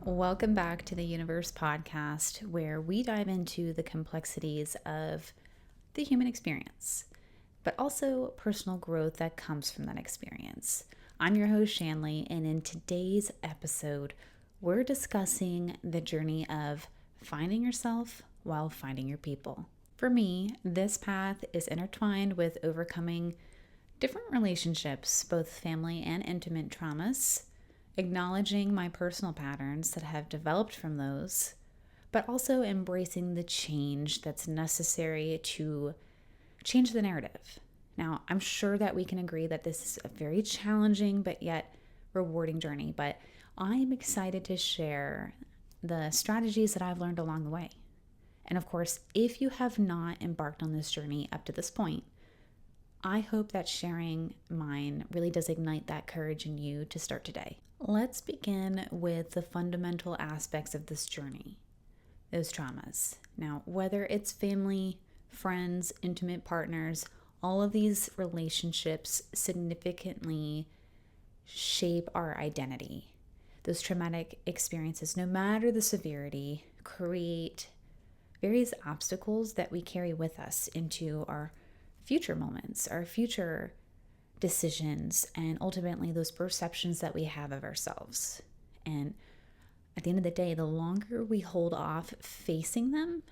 Welcome back to the YOUniverse Podcast, where we dive into the complexities of the human experience, but also personal growth that comes from that experience. I'm your host, Shanleigh, and in today's episode, we're discussing the journey of finding yourself while finding your people. For me, this path is intertwined with overcoming different relationships, both family and intimate traumas, acknowledging my personal patterns that have developed from those, but also embracing the change that's necessary to change the narrative. Now, I'm sure that we can agree that this is a very challenging but yet rewarding journey, but I'm excited to share the strategies that I've learned along the way. And of course, if you have not embarked on this journey up to this point, I hope that sharing mine really does ignite that courage in you to start today. Let's begin with the fundamental aspects of this journey, those traumas. Now, whether it's family, friends, intimate partners, all of these relationships significantly shape our identity. Those traumatic experiences, no matter the severity, create various obstacles that we carry with us into our future moments, our future decisions, and ultimately those perceptions that we have of ourselves. And at the end of the day, the longer we hold off facing them,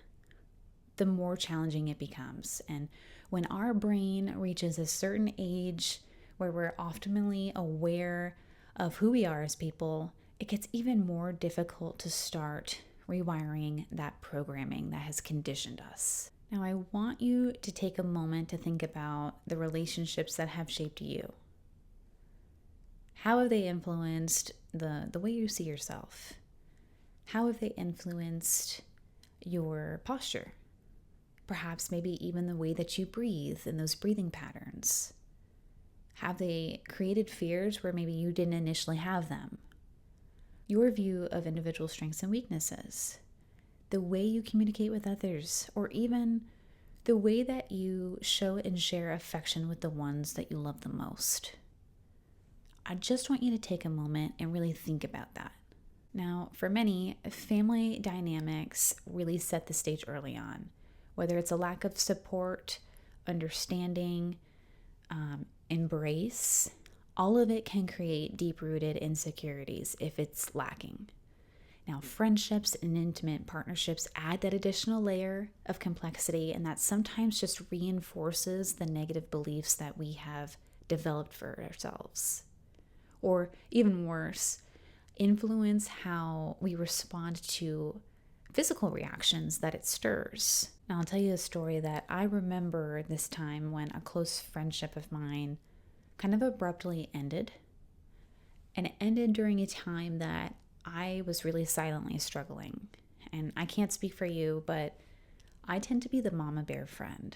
the more challenging it becomes. And when our brain reaches a certain age where we're optimally aware of who we are as people, it gets even more difficult to start rewiring that programming that has conditioned us. Now, I want you to take a moment to think about the relationships that have shaped you. How have they influenced the way you see yourself? How have they influenced your posture? Perhaps maybe even the way that you breathe and those breathing patterns. Have they created fears where maybe you didn't initially have them? Your view of individual strengths and weaknesses, the way you communicate with others, or even the way that you show and share affection with the ones that you love the most. I just want you to take a moment and really think about that. Now, for many, family dynamics really set the stage early on, whether it's a lack of support, understanding, embrace. All of it can create deep-rooted insecurities if it's lacking. Now, friendships and intimate partnerships add that additional layer of complexity, and that sometimes just reinforces the negative beliefs that we have developed for ourselves. Or even worse, influence how we respond to physical reactions that it stirs. Now, I'll tell you a story that I remember this time when a close friendship of mine kind of abruptly ended. And it ended during a time that I was really silently struggling. And I can't speak for you, but I tend to be the mama bear friend.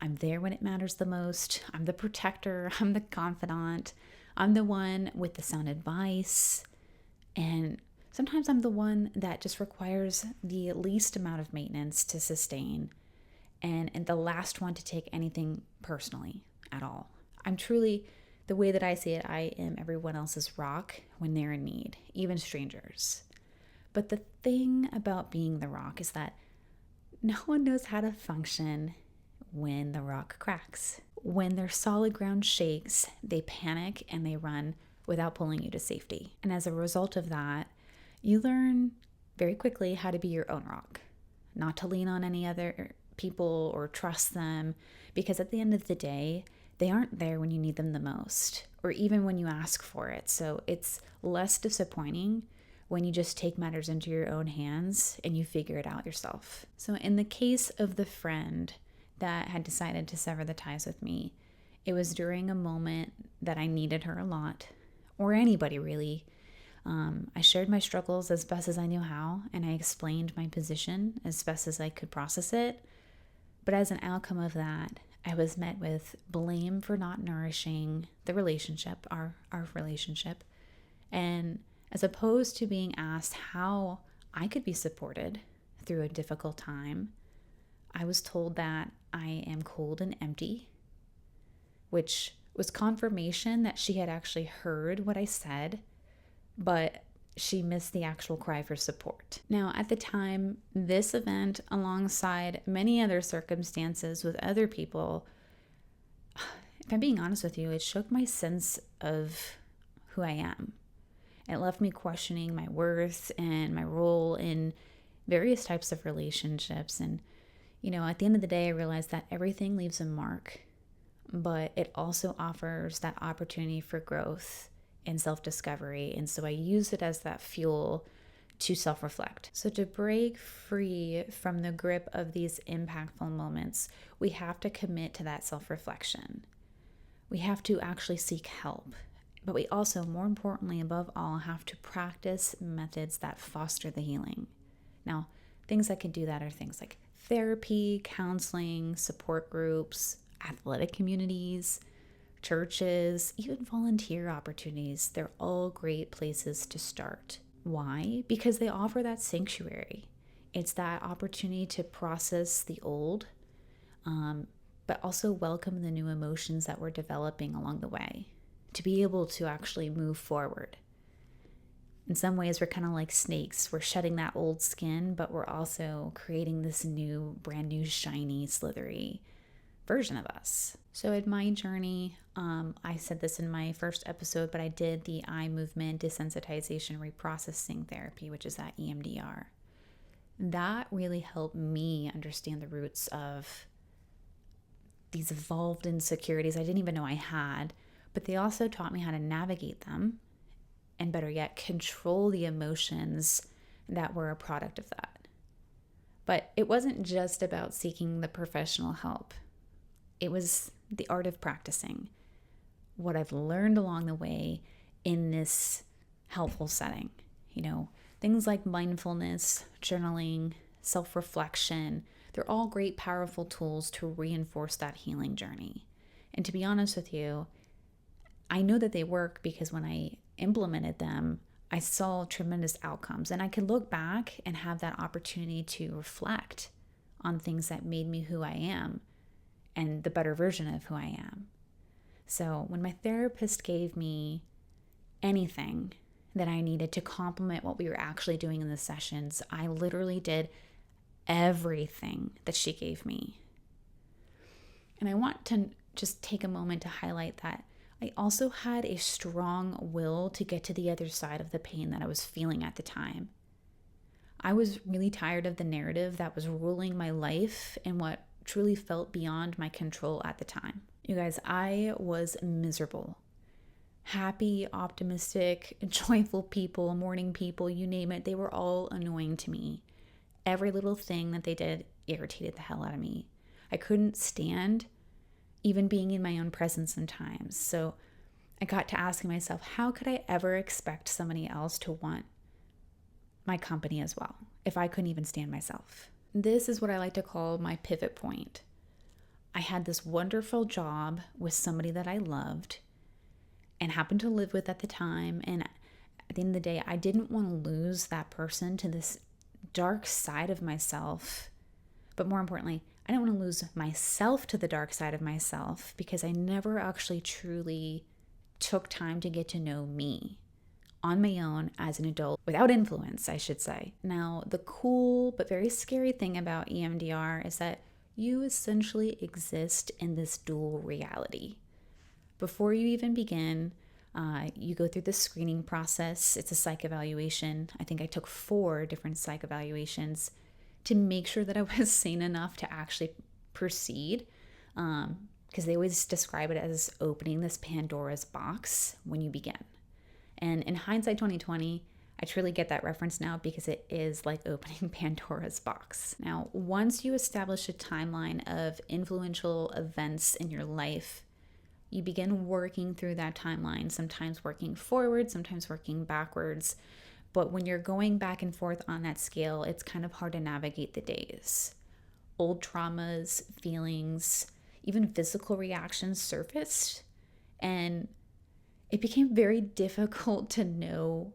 I'm there when it matters the most. I'm the protector. I'm the confidant. I'm the one with the sound advice. And sometimes I'm the one that just requires the least amount of maintenance to sustain, and the last one to take anything personally at all. I'm truly, the way that I see it, I am everyone else's rock when they're in need, even strangers. But the thing about being the rock is that no one knows how to function when the rock cracks. When their solid ground shakes, they panic and they run without pulling you to safety. And as a result of that, you learn very quickly how to be your own rock, not to lean on any other people or trust them, because at the end of the day, they aren't there when you need them the most, or even when you ask for it. So it's less disappointing when you just take matters into your own hands and you figure it out yourself. So in the case of the friend that had decided to sever the ties with me, it was during a moment that I needed her a lot, or anybody really. I shared my struggles as best as I knew how, and I explained my position as best as I could process it. But as an outcome of that, I was met with blame for not nourishing the relationship, our relationship. And as opposed to being asked how I could be supported through a difficult time, I was told that I am cold and empty, which was confirmation that she had actually heard what I said, but she missed the actual cry for support. Now, at the time, this event, alongside many other circumstances with other people, if I'm being honest with you, it shook my sense of who I am. It left me questioning my worth and my role in various types of relationships. And, at the end of the day, I realized that everything leaves a mark, but it also offers that opportunity for growth and self-discovery. And so I use it as that fuel to self-reflect. So to break free from the grip of these impactful moments, we have to commit to that self-reflection. We have to actually seek help. But we also, more importantly, above all, have to practice methods that foster the healing. Now, things that can do that are things like therapy, counseling, support groups, athletic communities, churches, even volunteer opportunities. They're all great places to start. Why? Because they offer that sanctuary. It's that opportunity to process the old, but also welcome the new emotions that we're developing along the way, to be able to actually move forward. In some ways, we're kind of like snakes. We're shedding that old skin, but we're also creating this new, brand new, shiny, slithery version of us. So in my journey, I said this in my first episode, but I did the eye movement desensitization reprocessing therapy, which is that EMDR. That really helped me understand the roots of these evolved insecurities I didn't even know I had, but they also taught me how to navigate them, and better yet, control the emotions that were a product of that. But it wasn't just about seeking the professional help. It was the art of practicing what I've learned along the way in this helpful setting. Things like mindfulness, journaling, self-reflection, they're all great, powerful tools to reinforce that healing journey. And to be honest with you, I know that they work because when I implemented them, I saw tremendous outcomes. And I could look back and have that opportunity to reflect on things that made me who I am and the better version of who I am. So when my therapist gave me anything that I needed to complement what we were actually doing in the sessions, I literally did everything that she gave me. And I want to just take a moment to highlight that I also had a strong will to get to the other side of the pain that I was feeling at the time. I was really tired of the narrative that was ruling my life and what truly felt beyond my control at the time. You guys, I was miserable. Happy, optimistic, joyful people, morning people, you name it, they were all annoying to me. Every little thing that they did irritated the hell out of me. I couldn't stand even being in my own presence sometimes. So I got to asking myself, how could I ever expect somebody else to want my company as well if I couldn't even stand myself? This is what I like to call my pivot point. I had this wonderful job with somebody that I loved and happened to live with at the time. And at the end of the day, I didn't want to lose that person to this dark side of myself. But more importantly, I didn't want to lose myself to the dark side of myself because I never actually truly took time to get to know me on my own as an adult, without influence, I should say. Now, the cool but very scary thing about EMDR is that you essentially exist in this dual reality. Before you even begin, you go through the screening process. It's a psych evaluation. I think I took 4 different psych evaluations to make sure that I was sane enough to actually proceed, because they always describe it as opening this Pandora's box when you begin. And in hindsight 2020, I truly get that reference now because it is like opening Pandora's box. Now, once you establish a timeline of influential events in your life, you begin working through that timeline, sometimes working forward, sometimes working backwards. But when you're going back and forth on that scale, it's kind of hard to navigate the days. Old traumas, feelings, even physical reactions surfaced, and it became very difficult to know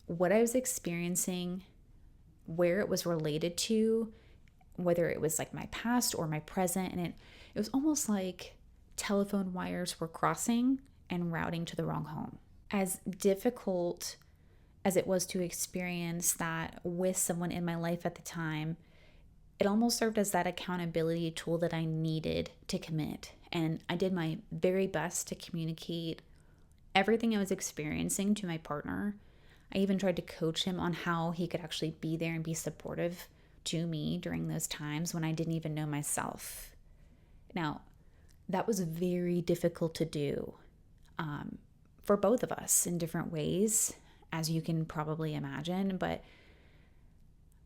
what I was experiencing, where it was related to, whether it was like my past or my present. And it was almost like telephone wires were crossing and routing to the wrong home. As difficult as it was to experience that with someone in my life at the time, it almost served as that accountability tool that I needed to commit. And I did my very best to communicate everything I was experiencing to my partner. I even tried to coach him on how he could actually be there and be supportive to me during those times when I didn't even know myself. Now, that was very difficult to do for both of us in different ways, as you can probably imagine. But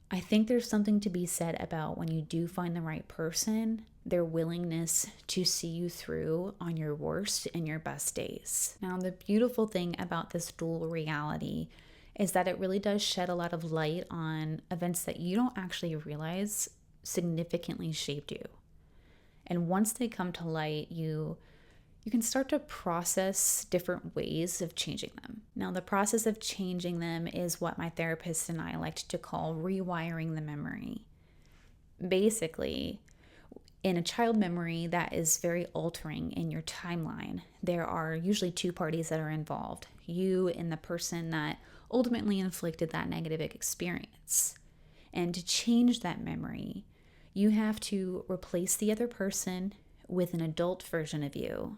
I think there's something to be said about when you do find the right person, their willingness to see you through on your worst and your best days. Now, the beautiful thing about this dual reality is that it really does shed a lot of light on events that you don't actually realize significantly shaped you. And once they come to light, you can start to process different ways of changing them. Now, the process of changing them is what my therapist and I liked to call rewiring the memory. Basically, in a child memory that is very altering in your timeline, there are usually two parties that are involved, you and the person that ultimately inflicted that negative experience. And to change that memory, you have to replace the other person with an adult version of you.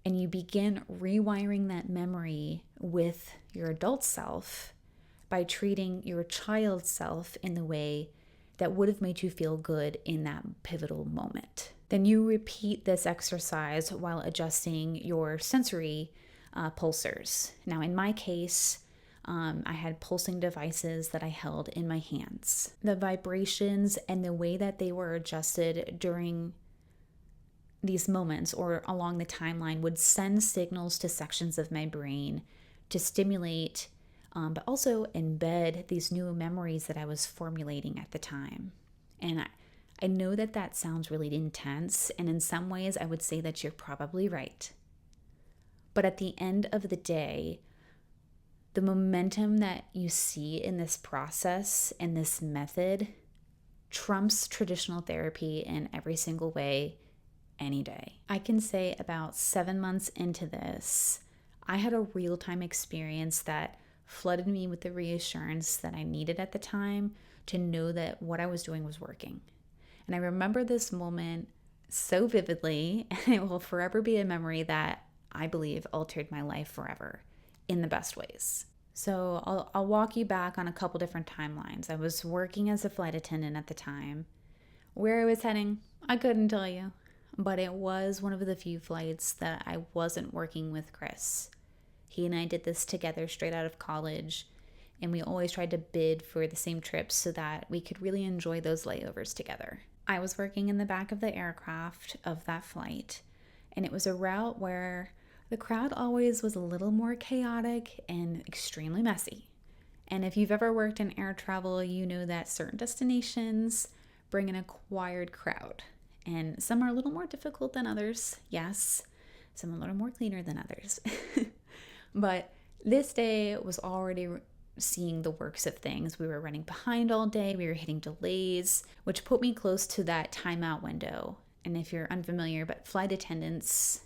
And you begin rewiring that memory with your adult self by treating your child self in the way that would have made you feel good in that pivotal moment. Then you repeat this exercise while adjusting your sensory pulsars. Now, in my case, I had pulsing devices that I held in my hands. The vibrations and the way that they were adjusted during these moments or along the timeline would send signals to sections of my brain to stimulate, but also embed these new memories that I was formulating at the time. And I know that that sounds really intense, and in some ways I would say that you're probably right. But at the end of the day, the momentum that you see in this process and this method trumps traditional therapy in every single way, any day. I can say about 7 months into this, I had a real-time experience that flooded me with the reassurance that I needed at the time to know that what I was doing was working. And I remember this moment so vividly, and it will forever be a memory that I believe altered my life forever in the best ways. So I'll walk you back on a couple different timelines. I was working as a flight attendant at the time. Where I was heading, I couldn't tell you. But it was one of the few flights that I wasn't working with Chris. He and I did this together straight out of college, and we always tried to bid for the same trips so that we could really enjoy those layovers together. I was working in the back of the aircraft of that flight, and it was a route where the crowd always was a little more chaotic and extremely messy. And if you've ever worked in air travel, you know that certain destinations bring an acquired crowd. And some are a little more difficult than others, yes. Some a little more cleaner than others. But this day was already seeing the works of things. We were running behind all day. We were hitting delays, which put me close to that timeout window. And if you're unfamiliar, but flight attendants,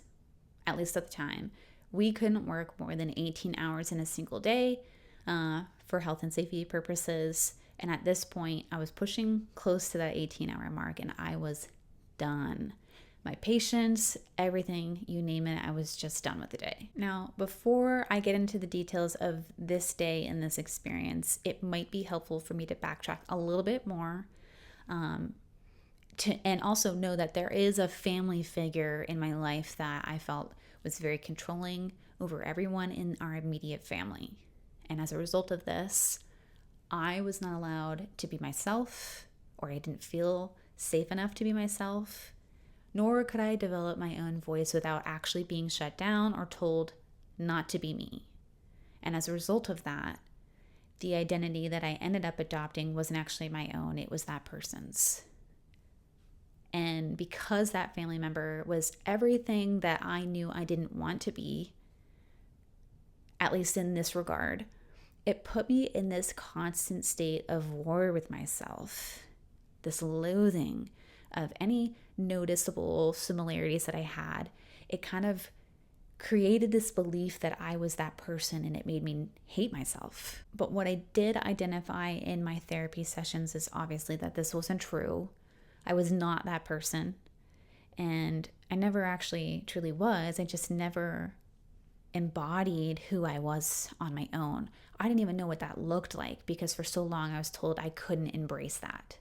at least at the time, we couldn't work more than 18 hours in a single day for health and safety purposes. And at this point, I was pushing close to that 18-hour mark, and I was done. My patience, everything, you name it, I was just done with the day. Now, before I get into the details of this day and this experience, it might be helpful for me to backtrack a little bit more and also know that there is a family figure in my life that I felt was very controlling over everyone in our immediate family. And as a result of this, I was not allowed to be myself, or I didn't feel safe enough to be myself, nor could I develop my own voice without actually being shut down or told not to be me. And as a result of that, the identity that I ended up adopting wasn't actually my own, it was that person's. And because that family member was everything that I knew I didn't want to be, at least in this regard, it put me in this constant state of war with myself, this loathing of any noticeable similarities that I had. It kind of created this belief that I was that person, and it made me hate myself. But what I did identify in my therapy sessions is obviously that this wasn't true. I was not that person. And I never actually truly was. I just never embodied who I was on my own. I didn't even know what that looked like because for so long I was told I couldn't embrace that.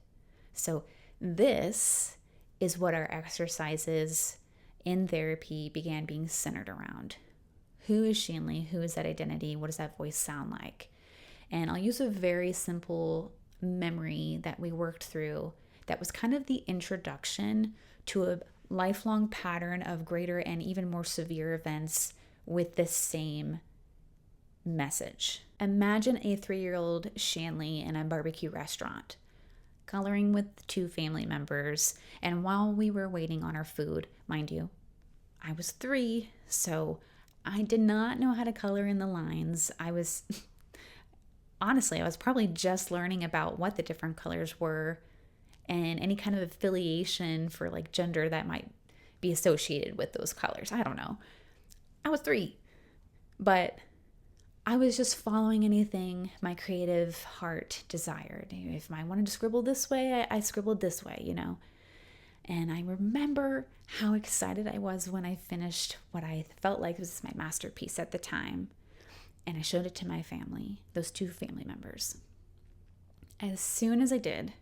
So this is what our exercises in therapy began being centered around. Who is Shanleigh? Who is that identity? What does that voice sound like? And I'll use a very simple memory that we worked through that was kind of the introduction to a lifelong pattern of greater and even more severe events with this same message. Imagine a 3-year-old Shanleigh in a barbecue restaurant, coloring with 2 family members. And while we were waiting on our food, mind you, I was 3, so I did not know how to color in the lines. Honestly, I was probably just learning about what the different colors were and any kind of affiliation for like gender that might be associated with those colors. I don't know. I was 3, but I was just following anything my creative heart desired. If I wanted to scribble this way, I scribbled this way, And I remember how excited I was when I finished what I felt like was my masterpiece at the time. And I showed it to my family, those 2 family members. As soon as I did,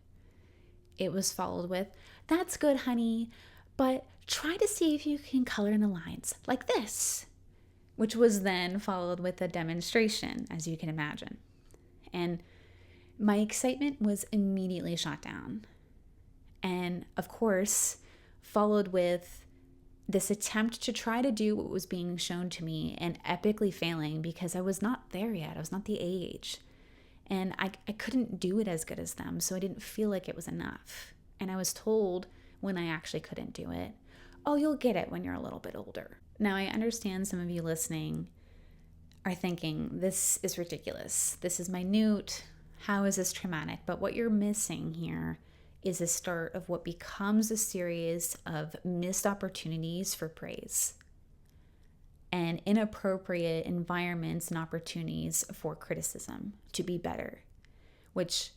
it was followed with, "That's good, honey, but try to see if you can color in the lines like this," which was then followed with a demonstration, as you can imagine. And my excitement was immediately shot down. And of course, followed with this attempt to try to do what was being shown to me and epically failing because I was not there yet. I was not the age. And I couldn't do it as good as them, so I didn't feel like it was enough. And I was told when I actually couldn't do it, "Oh, you'll get it when you're a little bit older." Now, I understand some of you listening are thinking, this is ridiculous. This is minute. How is this traumatic? But what you're missing here is the start of what becomes a series of missed opportunities for praise and inappropriate environments and opportunities for criticism to be better, which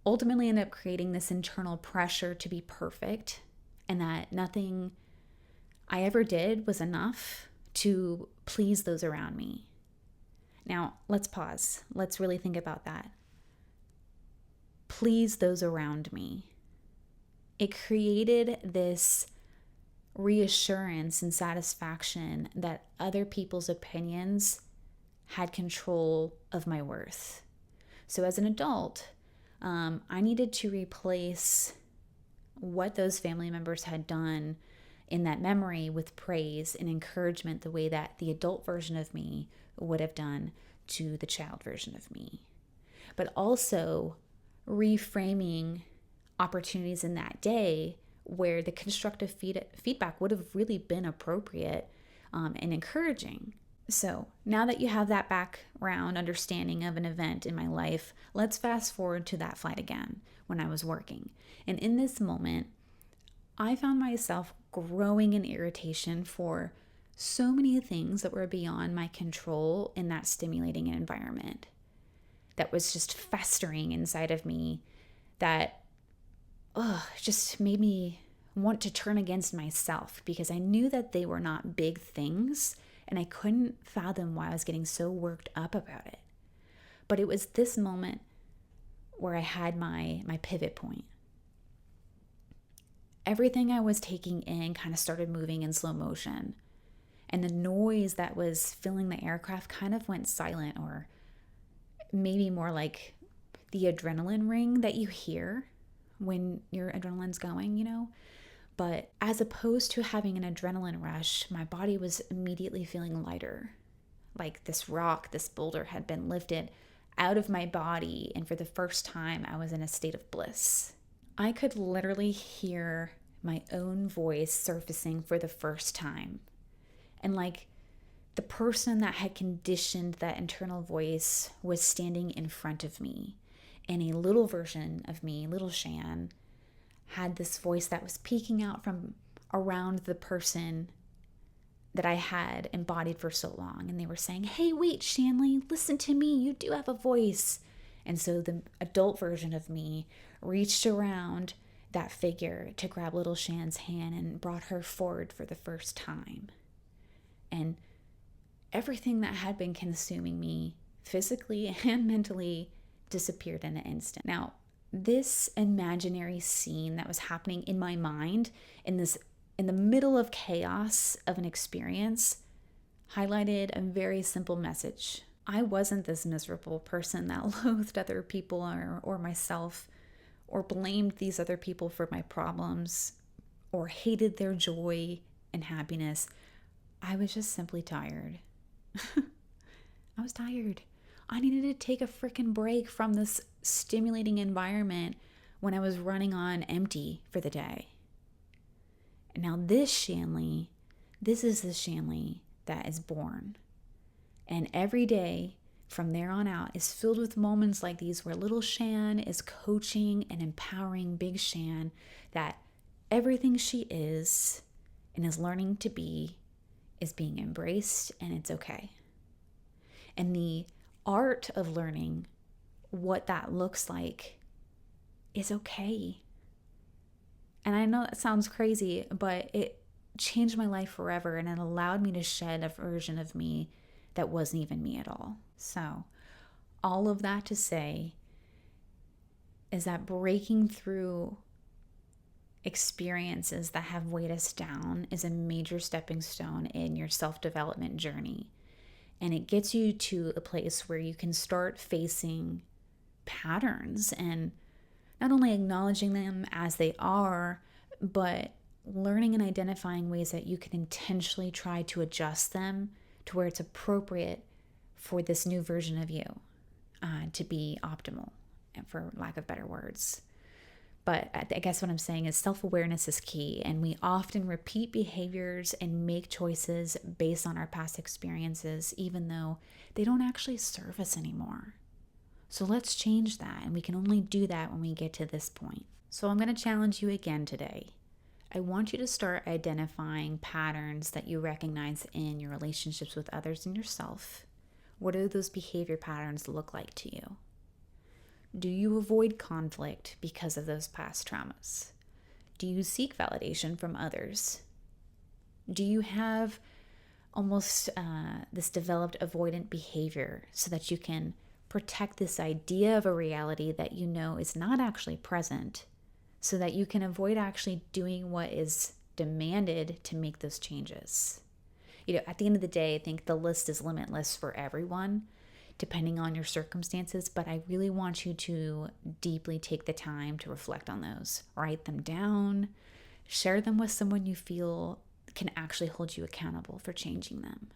ultimately end up creating this internal pressure to be perfect and that nothing I ever did was enough to please those around me. Now, let's pause. Let's really think about that. Please those around me. It created this reassurance and satisfaction that other people's opinions had control of my worth. So as an adult, I needed to replace what those family members had done in that memory with praise and encouragement the way that the adult version of me would have done to the child version of me. But also reframing opportunities in that day where the constructive feedback would have really been appropriate and encouraging. So now that you have that background understanding of an event in my life, let's fast forward to that flight again when I was working. And in this moment, I found myself growing in irritation for so many things that were beyond my control in that stimulating environment that was just festering inside of me that just made me want to turn against myself because I knew that they were not big things and I couldn't fathom why I was getting so worked up about it. But it was this moment where I had my pivot point. Everything I was taking in kind of started moving in slow motion. And the noise that was filling the aircraft kind of went silent, or maybe more like the adrenaline ring that you hear when your adrenaline's going, But as opposed to having an adrenaline rush, my body was immediately feeling lighter. Like this rock, this boulder had been lifted out of my body, and for the first time, I was in a state of bliss. I could literally hear my own voice surfacing for the first time. And like the person that had conditioned that internal voice was standing in front of me. And a little version of me, little Shan, had this voice that was peeking out from around the person that I had embodied for so long. And they were saying, hey, wait, Shanleigh, listen to me. You do have a voice. And so the adult version of me reached around that figure to grab little Shan's hand and brought her forward for the first time. And everything that had been consuming me physically and mentally disappeared in an instant. Now, this imaginary scene that was happening in my mind in the middle of chaos of an experience highlighted a very simple message. I wasn't this miserable person that loathed other people or myself, or blamed these other people for my problems, or hated their joy and happiness. I was just simply tired. I was tired. I needed to take a freaking break from this stimulating environment when I was running on empty for the day. And now this is the Shanleigh that is born. And every day from there on out is filled with moments like these where little Shan is coaching and empowering big Shan that everything she is and is learning to be is being embraced, and it's okay. And the art of learning what that looks like is okay. And I know that sounds crazy, but it changed my life forever, and it allowed me to shed a version of me that wasn't even me at all. So all of that to say is that breaking through experiences that have weighed us down is a major stepping stone in your self-development journey. And it gets you to a place where you can start facing patterns and not only acknowledging them as they are, but learning and identifying ways that you can intentionally try to adjust them to where it's appropriate for this new version of you to be optimal, for lack of better words. But I guess what I'm saying is self-awareness is key, and we often repeat behaviors and make choices based on our past experiences, even though they don't actually serve us anymore. So let's change that, and we can only do that when we get to this point. So I'm going to challenge you again today. I want you to start identifying patterns that you recognize in your relationships with others and yourself. What do those behavior patterns look like to you? Do you avoid conflict because of those past traumas? Do you seek validation from others? Do you have almost this developed avoidant behavior so that you can protect this idea of a reality that you know is not actually present, so that you can avoid actually doing what is demanded to make those changes? At the end of the day, I think the list is limitless for everyone, depending on your circumstances, but I really want you to deeply take the time to reflect on those. Write them down, share them with someone you feel can actually hold you accountable for changing them.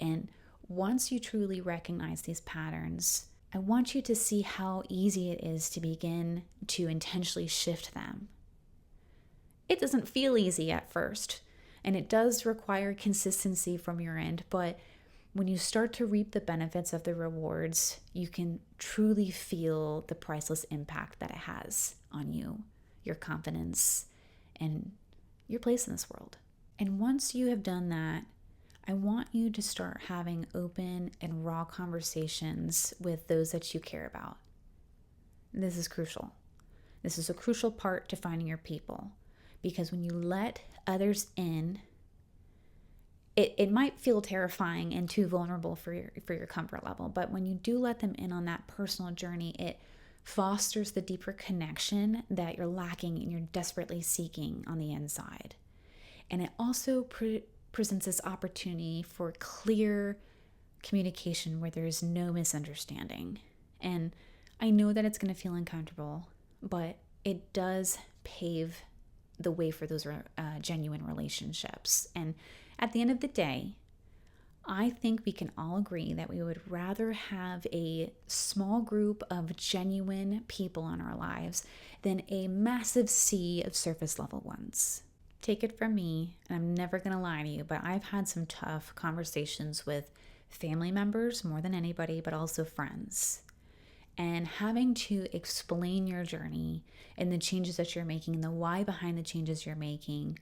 And once you truly recognize these patterns, I want you to see how easy it is to begin to intentionally shift them. It doesn't feel easy at first, and it does require consistency from your end, but when you start to reap the benefits of the rewards, you can truly feel the priceless impact that it has on you, your confidence, and your place in this world. And once you have done that, I want you to start having open and raw conversations with those that you care about. This is crucial. This is a crucial part to finding your people, because when you let others in, it might feel terrifying and too vulnerable for your comfort level, but when you do let them in on that personal journey, it fosters the deeper connection that you're lacking and you're desperately seeking on the inside. And it also presents this opportunity for clear communication where there's no misunderstanding. And I know that it's going to feel uncomfortable, but it does pave the way for those genuine relationships. And at the end of the day, I think we can all agree that we would rather have a small group of genuine people in our lives than a massive sea of surface level ones. Take it from me, and I'm never going to lie to you, but I've had some tough conversations with family members more than anybody, but also friends. And having to explain your journey and the changes that you're making and the why behind the changes you're making,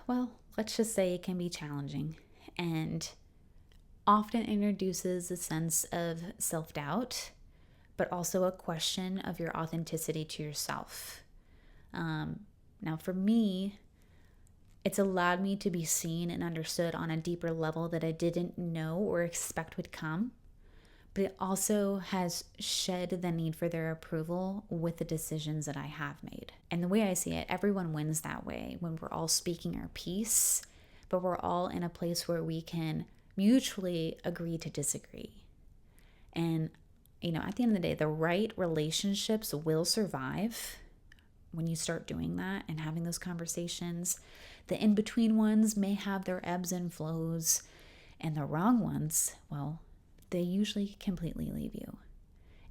well, let's just say it can be challenging and often introduces a sense of self-doubt, but also a question of your authenticity to yourself. Now, for me, it's allowed me to be seen and understood on a deeper level that I didn't know or expect would come, but it also has shed the need for their approval with the decisions that I have made. And the way I see it, everyone wins that way when we're all speaking our piece, but we're all in a place where we can mutually agree to disagree. And, at the end of the day, the right relationships will survive when you start doing that and having those conversations. The in-between ones may have their ebbs and flows, and the wrong ones, well, they usually completely leave you.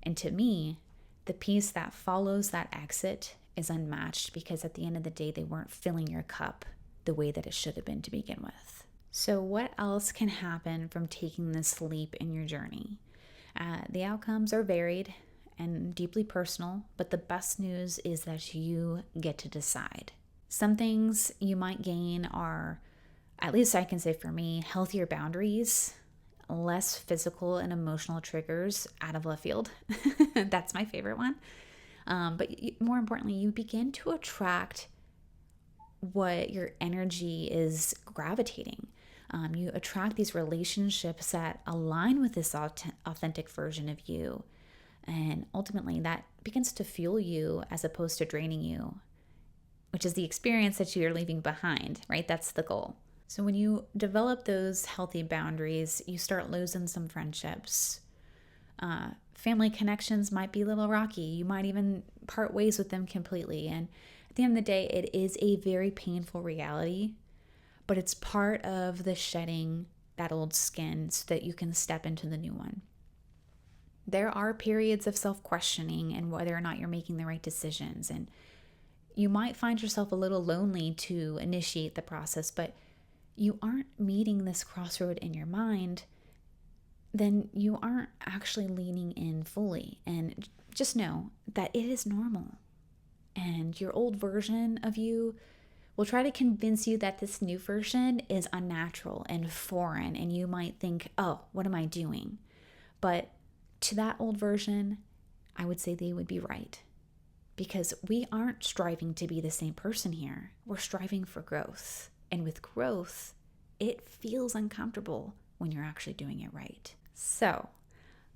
And to me, the piece that follows that exit is unmatched because at the end of the day, they weren't filling your cup the way that it should have been to begin with. So what else can happen from taking this leap in your journey? The outcomes are varied and deeply personal, but the best news is that you get to decide. Some things you might gain are, at least I can say for me, healthier boundaries, less physical and emotional triggers out of left field. That's my favorite one. But more importantly, you begin to attract what your energy is gravitating. You attract these relationships that align with this authentic version of you. And ultimately, that begins to fuel you as opposed to draining you, which is the experience that you're leaving behind, right? That's the goal. So when you develop those healthy boundaries, you start losing some friendships. Family connections might be a little rocky. You might even part ways with them completely. And at the end of the day, it is a very painful reality, but it's part of the shedding that old skin so that you can step into the new one. There are periods of self-questioning and whether or not you're making the right decisions. And you might find yourself a little lonely to initiate the process, but you aren't meeting this crossroad in your mind, then you aren't actually leaning in fully. And just know that it is normal. And your old version of you will try to convince you that this new version is unnatural and foreign. And you might think, oh, what am I doing? But to that old version, I would say they would be right. Because we aren't striving to be the same person here. We're striving for growth. And with growth, it feels uncomfortable when you're actually doing it right. So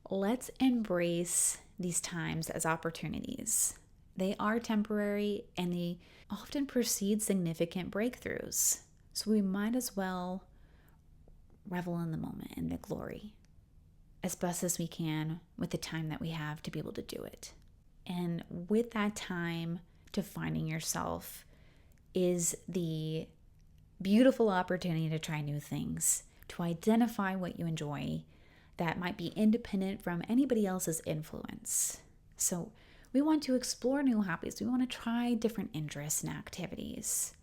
let's embrace these times as opportunities. They are temporary and they often precede significant breakthroughs. So we might as well revel in the moment and the glory as best as we can with the time that we have to be able to do it. And with that time to finding yourself is the beautiful opportunity to try new things, to identify what you enjoy that might be independent from anybody else's influence. So we want to explore new hobbies. We want to try different interests and activities.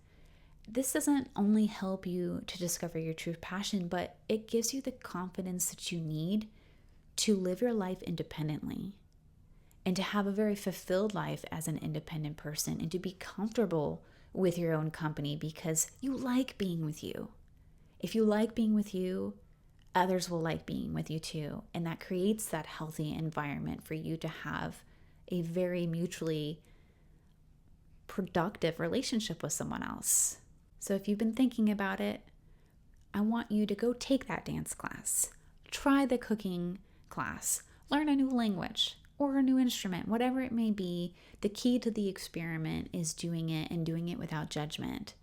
This doesn't only help you to discover your true passion, but it gives you the confidence that you need to live your life independently and to have a very fulfilled life as an independent person and to be comfortable with your own company because you like being with you. If you like being with you, others will like being with you too. And that creates that healthy environment for you to have a very mutually productive relationship with someone else. So if you've been thinking about it, I want you to go take that dance class, try the cooking class, learn a new language or a new instrument, whatever it may be. The key to the experiment is doing it and doing it without judgment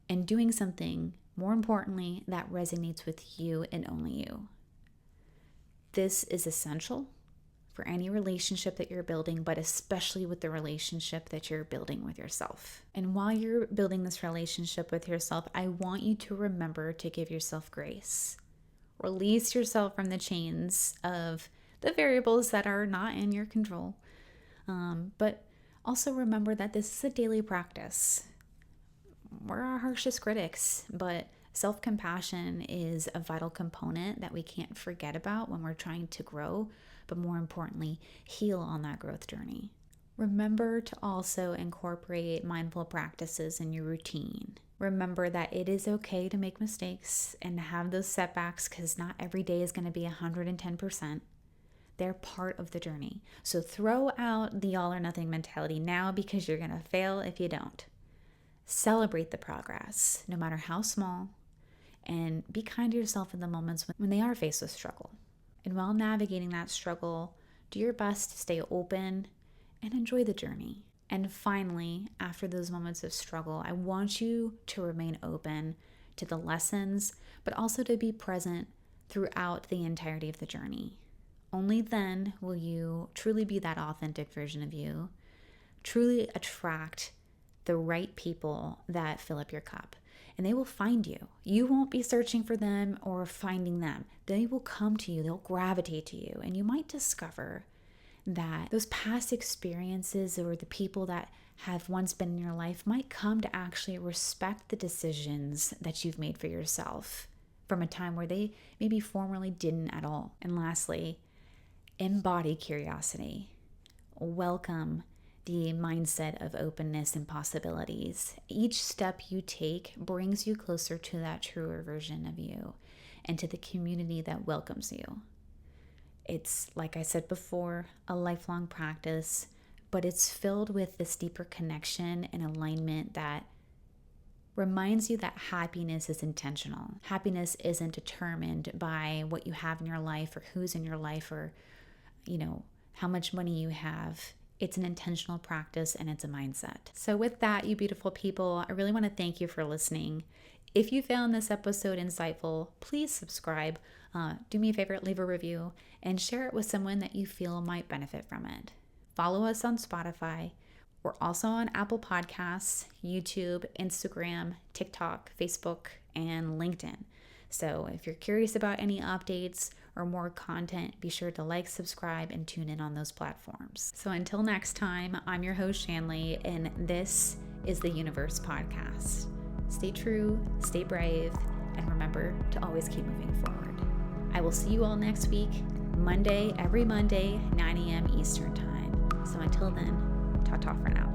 and doing something, more importantly, that resonates with you and only you. This is essential for any relationship that you're building, but especially with the relationship that you're building with yourself. And while you're building this relationship with yourself, I want you to remember to give yourself grace. Release yourself from the chains of the variables that are not in your control. But also remember that this is a daily practice. We're our harshest critics, but self-compassion is a vital component that we can't forget about when we're trying to grow, but more importantly, heal on that growth journey. Remember to also incorporate mindful practices in your routine. Remember that it is okay to make mistakes and to have those setbacks, because not every day is going to be 110%. They're part of the journey. So throw out the all or nothing mentality now, because you're going to fail if you don't. Celebrate the progress, no matter how small, and be kind to yourself in the moments when they are faced with struggle. And while navigating that struggle, do your best to stay open and enjoy the journey. And finally, after those moments of struggle, I want you to remain open to the lessons, but also to be present throughout the entirety of the journey. Only then will you truly be that authentic version of you, truly attract the right people that fill up your cup. And they will find you. You won't be searching for them or finding them. They will come to you. They'll gravitate to you. And you might discover that those past experiences or the people that have once been in your life might come to actually respect the decisions that you've made for yourself from a time where they maybe formerly didn't at all. And lastly, embody curiosity. Welcome the mindset of openness and possibilities. Each step you take brings you closer to that truer version of you and to the community that welcomes you. It's, like I said before, a lifelong practice, but it's filled with this deeper connection and alignment that reminds you that happiness is intentional. Happiness isn't determined by what you have in your life or who's in your life or, how much money you have. It's an intentional practice and it's a mindset. So with that, you beautiful people, I really want to thank you for listening. If you found this episode insightful, please subscribe. Do me a favor, leave a review and share it with someone that you feel might benefit from it. Follow us on Spotify. We're also on Apple Podcasts, YouTube, Instagram, TikTok, Facebook, and LinkedIn. So if you're curious about any updates or more content, be sure to like, subscribe, and tune in on those platforms. So until next time, I'm your host, Shanleigh, and this is the YOUniverse Podcast. Stay true, stay brave, and remember to always keep moving forward. I will see you all next week, every Monday, 9 a.m. Eastern Time. So until then, ta-ta for now.